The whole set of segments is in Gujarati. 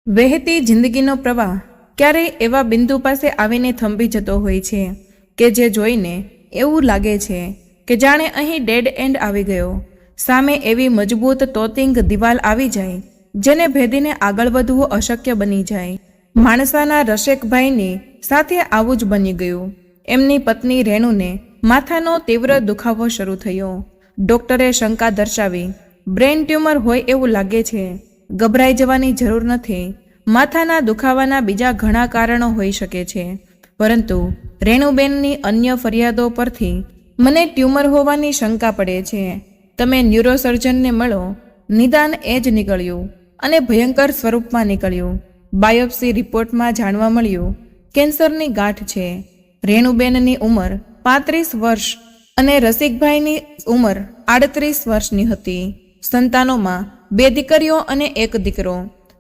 વહેતી જિંદગીનો પ્રવાહ ક્યારેય એવા બિંદુ પાસે આવીને થંભી જતો હોય છે કે જે જોઈને એવું લાગે છે કે જાણે અહીં ડેડ એન્ડ આવી ગયો. સામે એવી મજબૂત તોતિંગ દિવાલ આવી જાય જેને ભેદીને આગળ વધવું અશક્ય બની જાય. માણસાના રશેકભાઈની સાથે આવું જ બની ગયું. એમની પત્ની રેણુને માથાનો તીવ્ર દુખાવો શરૂ થયો. ડૉક્ટરે શંકા દર્શાવી, બ્રેઇન ટ્યુમર હોય એવું લાગે છે. ગભરાઈ જવાની જરૂર નથી. માથાના દુખાવાના બીજા ઘણા કારણો હોઈ શકે છે, પરંતુ રેણુબેનની અન્ય ફરિયાદો પરથી મને ટ્યુમર હોવાની શંકા પડે છે. તમે ન્યુરોસર્જનને મળો. નિદાન એ જ નીકળ્યું અને ભયંકર સ્વરૂપમાં નીકળ્યું. બાયોપ્સી રિપોર્ટમાં જાણવા મળ્યું કેન્સરની ગાંઠ છે. રેણુબેનની ઉંમર 35 વર્ષ અને રસિકભાઈની ઉંમર 38 વર્ષની હતી. સંતાનોમાં 2 દીકરીઓ અને 1 દીકરો.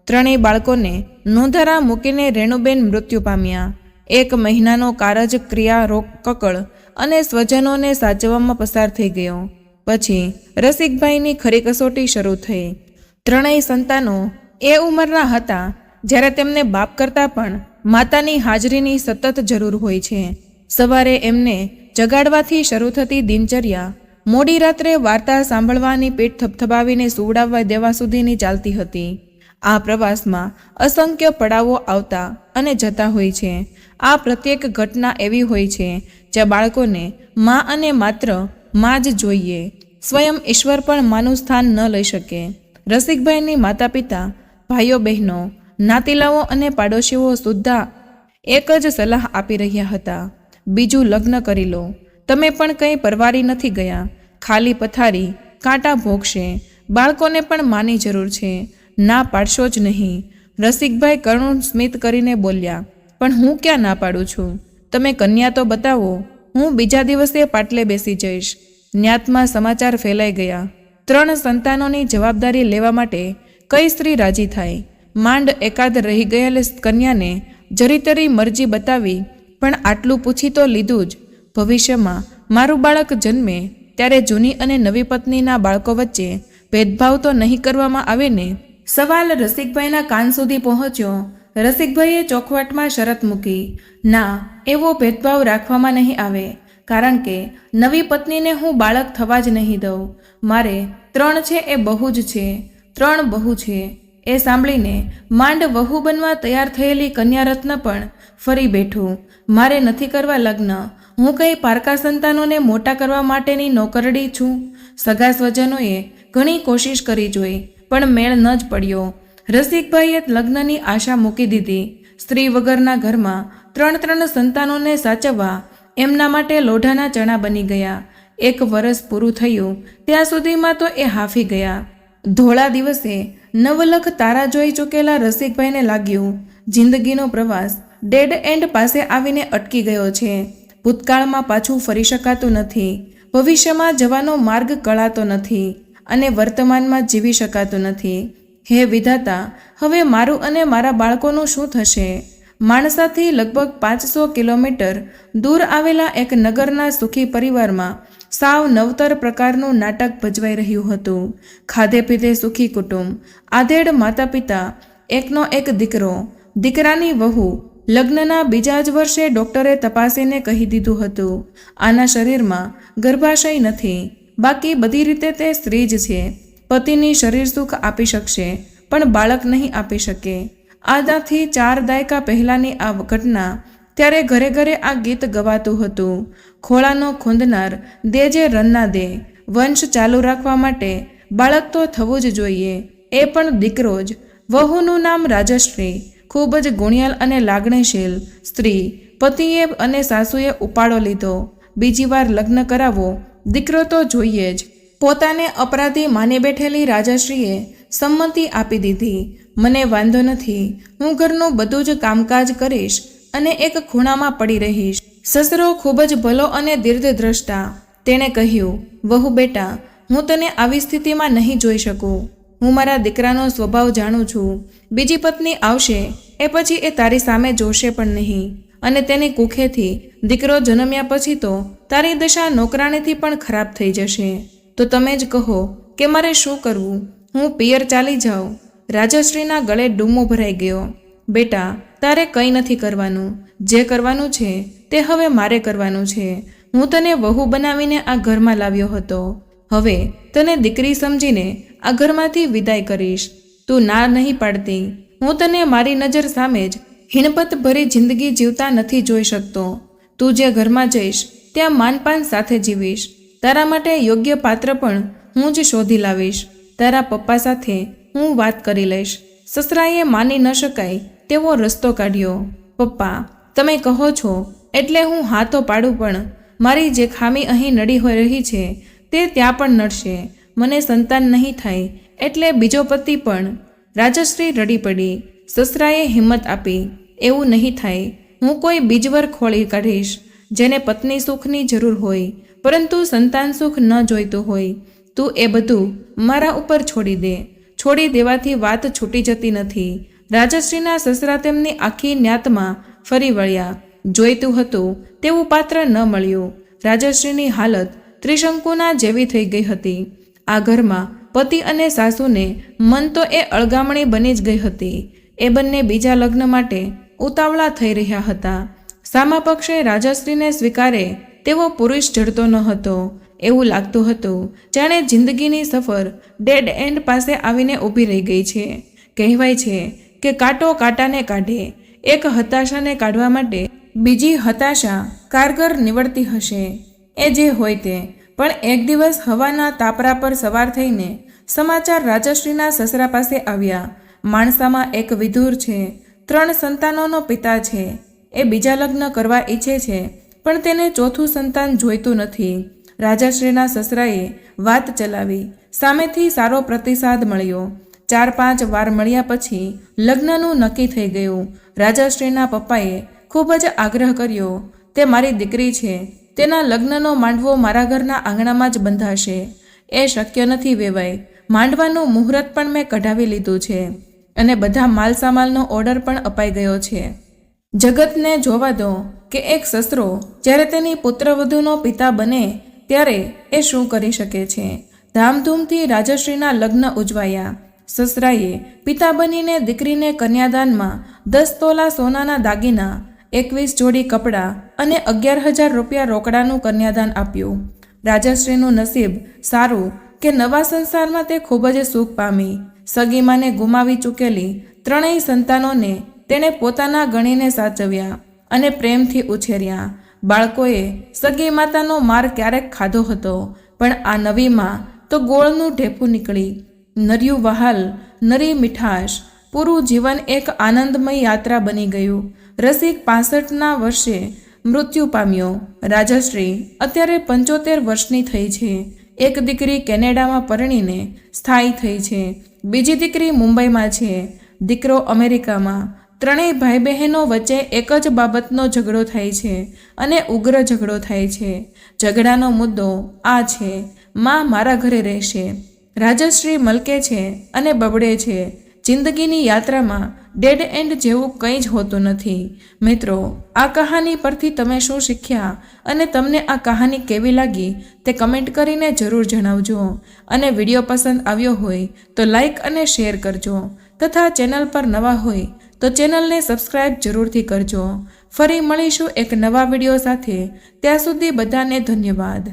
ત્રણેય બાળકોને નોંધારા મૂકીને રેણુબેન મૃત્યુ પામ્યા. 1 મહિનાનો કારજ ક્રિયા રોગ કકળ અને સ્વજનોને સાચવવામાં પસાર થઈ ગયો. પછી રસિકભાઈની ખરી કસોટી શરૂ થઈ. ત્રણેય સંતાનો એ ઉંમરના હતા જ્યારે તેમને બાપ કરતાં પણ માતાની હાજરીની સતત જરૂર હોય છે. સવારે એમને જગાડવાથી શરૂ થતી દિનચર્યા મોડી રાત્રે વાર્તા સાંભળવાની પીઠ થપથપાવીને સુવડાવવા દેવા સુધીની ચાલતી હતી. આ પ્રવાસમાં અસંખ્ય પડાવો આવતા અને જતા હોય છે. આ પ્રત્યેક ઘટના એવી હોય છે જ્યાં બાળકોને મા અને માત્ર મા જ જોઈએ. સ્વયં ઈશ્વર પણ માનું સ્થાન ન લઈ શકે. રસિકભાઈની માતા પિતા, ભાઈઓ બહેનો, નાતીલાઓ અને પાડોશીઓ સુદ્ધા એક જ સલાહ આપી રહ્યા હતા, બીજું લગ્ન કરી લો. તમે પણ કંઈ પરવારી નથી ગયા. ખાલી પથારી કાંટા ભોગશે. બાળકોને પણ માની જરૂર છે. ના પાડશો જ નહીં. રસિકભાઈ કરુણ સ્મિત કરીને બોલ્યા, પણ હું ક્યાં ના પાડું છું? તમે કન્યા તો બતાવો. હું બીજા દિવસે પાટલે બેસી જઈશ. ન્યાતમાં સમાચાર ફેલાઈ ગયા. 3 સંતાનોની જવાબદારી લેવા માટે કઈ સ્ત્રી રાજી થાય? માંડ એકાદ રહી ગયેલ કન્યાને જરીતરી મરજી બતાવી, પણ આટલું પૂછી તો લીધું જ. ભવિષ્યમાં મારું બાળક જન્મે ત્યારે જૂની અને નવી પત્નીના બાળકો વચ્ચે ભેદભાવ તો નહીં કરવામાં આવે ને? સવાલ રસિકભાઈના કાન સુધી પહોંચ્યો. રસિકભાઈએ ચોખવટમાં શરત મૂકી, ના, એવો ભેદભાવ રાખવામાં નહીં આવે, કારણ કે નવી પત્નીને હું બાળક થવા જ નહીં દઉં. મારે 3 છે એ બહુ જ છે. 3 બહુ છે. એ સાંભળીને માંડ વહુ બનવા તૈયાર થયેલી કન્યારત્ન પણ ફરી બેઠું. મારે નથી કરવા લગ્ન. હું કંઈ પારકા સંતાનોને મોટા કરવા માટેની નોકરડી છું? સગા સ્વજનોએ ઘણી કોશિશ કરી જોઈ, પણ મેળ ન જ પડ્યો. રસિકભાઈએ લગ્નની આશા મૂકી દીધી. સ્ત્રી વગરના ઘરમાં 3 સંતાનોને સાચવવા એમના માટે લોઢાના ચણા બની ગયા. 1 વર્ષ પૂરું થયું ત્યાં સુધીમાં તો એ હાફી ગયા. ધોળા દિવસે નવલખ તારા જોઈ ચૂકેલા રસિકભાઈને લાગ્યું જિંદગીનો પ્રવાસ ડેડ એન્ડ પાસે આવીને અટકી ગયો છે. ભૂતકાળમાં પાછું ફરી શકાતું નથી. ભવિષ્યમાં જવાનો માર્ગ કળાતો નથી અને વર્તમાનમાં જીવી શકાતું નથી. હે વિધાતા, હવે મારું અને મારા બાળકોનું શું થશે? માણસાથી લગભગ 500 કિલોમીટર દૂર આવેલા એક નગરના સુખી પરિવારમાં સાવ નવતર પ્રકારનું નાટક ભજવાઈ રહ્યું હતું. ખાધે પીધે સુખી કુટુંબ, આધેડ માતા પિતા, એકનો એક દીકરો, દીકરાની વહુ. લગ્નના બીજા જ વર્ષે ડૉક્ટરે તપાસીને કહી દીધું હતું, આના શરીરમાં ગર્ભાશય નથી, બાકી બધી રીતે તે સ્ત્રી જ છે. પતિની શરીર સુખ આપી શકશે, પણ બાળક નહીં આપી શકે. આનાથી 4 દાયકા પહેલાંની આ ઘટના. ત્યારે ઘરે ઘરે આ ગીત ગવાતું હતું, ખોળાનો ખૂંદનાર દેજે રન્ના દે. વંશ ચાલુ રાખવા માટે બાળક તો થવું જ જોઈએ, એ પણ દીકરો જ. વહુનું નામ રાજશ્રી. ખૂબ જ ગુણિયાલ અને લાગણીશીલ સ્ત્રી. પતિએ અને સાસુએ ઉપાડો લીધો. બીજી વાર લગ્ન કરાવો, દીકરો તો જોઈએ જ. પોતાને અપરાધી માની બેઠેલી રાજશ્રીએ સંમતિ આપી દીધી. મને વાંધો નથી, હું ઘરનું બધું જ કામકાજ કરીશ અને એક ખૂણામાં પડી રહીશ. સસરો ખૂબ જ ભલો અને દીર્ઘદ્રષ્ટા. તેણે કહ્યું, વહુ બેટા, હું તને આવી સ્થિતિમાં નહીં જોઈ શકું. હું મારા દીકરાનો સ્વભાવ જાણું છું. બીજી પત્ની આવશે એ પછી એ તારી સામે જોશે પણ નહીં, અને તેની કુખેથી દીકરો જન્મ્યા પછી તો તારી દશા નોકરાણીથી પણ ખરાબ થઈ જશે. તો તમે જ કહો કે મારે શું કરવું? હું પિયર ચાલી જાઉં? રાજશ્રીના ગળે ડૂમો ભરાઈ ગયો. બેટા, તારે કંઈ નથી કરવાનું. જે કરવાનું છે તે હવે મારે કરવાનું છે. હું તને વહુ બનાવીને આ ઘરમાં લાવ્યો હતો. હવે તને દીકરી સમજીને આ ઘરમાંથી વિદાય કરીશ. તું ના નહીં પાડતી. હું તને મારી નજર સામે જ હિણપત ભરી જિંદગી જીવતા નથી જોઈ શકતો. તું જે ઘરમાં જઈશ ત્યાં માનપાન સાથે જીવીશ. તારા માટે યોગ્ય પાત્ર પણ હું જ શોધી લાવીશ. તારા પપ્પા સાથે હું વાત કરી લઈશ. સસરાએ માની ન શકાય તેવો રસ્તો કાઢ્યો. પપ્પા, તમે કહો છો એટલે હું હા તો પાડું, પણ મારી જે ખામી અહીં નડી હોઈ રહી છે તે ત્યાં પણ નડશે. મને સંતાન નહીં થાય એટલે બીજો પતિ પણ. રાજશ્રી રડી પડી. સસરાએ હિંમત આપી. એવું નહીં થાય. હું કોઈ બીજવર ખોળી કાઢીશ જેને પત્ની સુખની જરૂર હોય પરંતુ સંતાન સુખ ન જોઈતું હોય. તું એ બધું મારા ઉપર છોડી દે. છોડી દેવાથી વાત છૂટી જતી નથી. રાજશ્રીના સસરા તેમની આખી ન્યાતમાં ફરી વળ્યા. જોઈતું હતું તેવું પાત્ર ન મળ્યું. રાજશ્રીની હાલત ત્રિશંકુના જેવી થઈ ગઈ હતી. આ ઘરમાં પતિ અને સાસુને મન તો એ અળગામણી બની જ ગઈ હતી. એ બંને બીજા લગ્ન માટે ઉતાવળા થઈ રહ્યા હતા. સામા પક્ષે રાજશ્રીને સ્વીકારે તેવો પુરુષ જડતો ન હતો. એવું લાગતું હતું જાણે જિંદગીની સફર ડેડ એન્ડ પાસે આવીને ઊભી રહી ગઈ છે. કહેવાય છે કે કાંટો કાંટાને કાઢે. એક હતાશાને કાઢવા માટે બીજી હતાશા કારગર નીવડતી હશે. એ જે હોય તે, પણ એક દિવસ હવાના તાપરા પર સવાર થઈને સમાચાર રાજશ્રીના સસરા પાસે આવ્યા. માણસામાં એક વિધુર છે, 3 સંતાનોનો પિતા છે. એ બીજા લગ્ન કરવા ઈચ્છે છે પણ તેને ચોથું સંતાન જોઈતું નથી. રાજશ્રીના સસરાએ વાત ચલાવી. સામેથી સારો પ્રતિસાદ મળ્યો. 4-5 વાર મળ્યા પછી લગ્નનું નક્કી થઈ ગયું. રાજશ્રીના પપ્પાએ ખૂબ જ આગ્રહ કર્યો. તે મારી દીકરી છે, તેના લગ્નનો માંડવો મારા ઘરના આંગણામાં જ બંધાશે. એ શક્ય નથી વેવાય. માંડવાનું મુહૂર્ત પણ મેં કઢાવી લીધું છે અને બધા માલસામાલનો ઓર્ડર પણ અપાઈ ગયો છે. જગતને જોવા દો કે એક સસરો જ્યારે તેની પુત્રવધૂનો પિતા બને ત્યારે એ શું કરી શકે છે. ધામધૂમથી રાજશ્રીના લગ્ન ઉજવાયા. સસરાએ પિતા બનીને દીકરીને કન્યાદાનમાં 10 તોલા સોનાના દાગીના, 21 જોડી કપડાં અને 11,000 રૂપિયા રોકડાનું કન્યાદાન આપ્યું. રાજશ્રીનું નસીબ સારું કે નવા સંસારમાં તે ખૂબ જ સુખ પામી. સગીમાને ગુમાવી ચૂકેલી 3 સંતાનોને તેણે પોતાના ગણીને સાચવ્યા અને પ્રેમથી ઉછેર્યા. બાળકોએ સગી માતાનો માર ક્યારેક ખાધો હતો, પણ આ નવી માં તો ગોળનું ઢેફું નીકળી. નર્યું વહાલ, નરી મીઠાશ, પૂરું જીવન એક આનંદમય યાત્રા બની ગયું. રસિક 65ના વર્ષે મૃત્યુ પામ્યો. રાજશ્રી અત્યારે 75 વર્ષની થઈ છે. એક દીકરી કેનેડામાં પરણીને સ્થાયી થઈ છે. બીજી દીકરી મુંબઈમાં છે. દીકરો અમેરિકામાં. 3 ભાઈ બહેનો વચ્ચે એક જ બાબતનો ઝઘડો થાય છે અને ઉગ્ર ઝઘડો થાય છે. ઝઘડાનો મુદ્દો આ છે: માં મારા ઘરે રહેશે. રાજશ્રી મલકે છે અને બબડે છે. જિંદગીની યાત્રામાં ડેડ એન્ડ જેવું કંઈ જ હોતું નથી. મિત્રો, આ કહાની પરથી તમે શું શીખ્યા અને તમને આ કહાની કેવી લાગી તે કમેન્ટ કરીને જરૂર જણાવજો. અને વિડીયો પસંદ આવ્યો હોય તો લાઈક અને શેર કરજો તથા ચેનલ પર નવા હોય તો ચેનલને સબસ્ક્રાઈબ જરૂરથી કરજો. ફરી મળીશું એક નવા વિડીયો સાથે. ત્યાં સુધી બધાને ધન્યવાદ.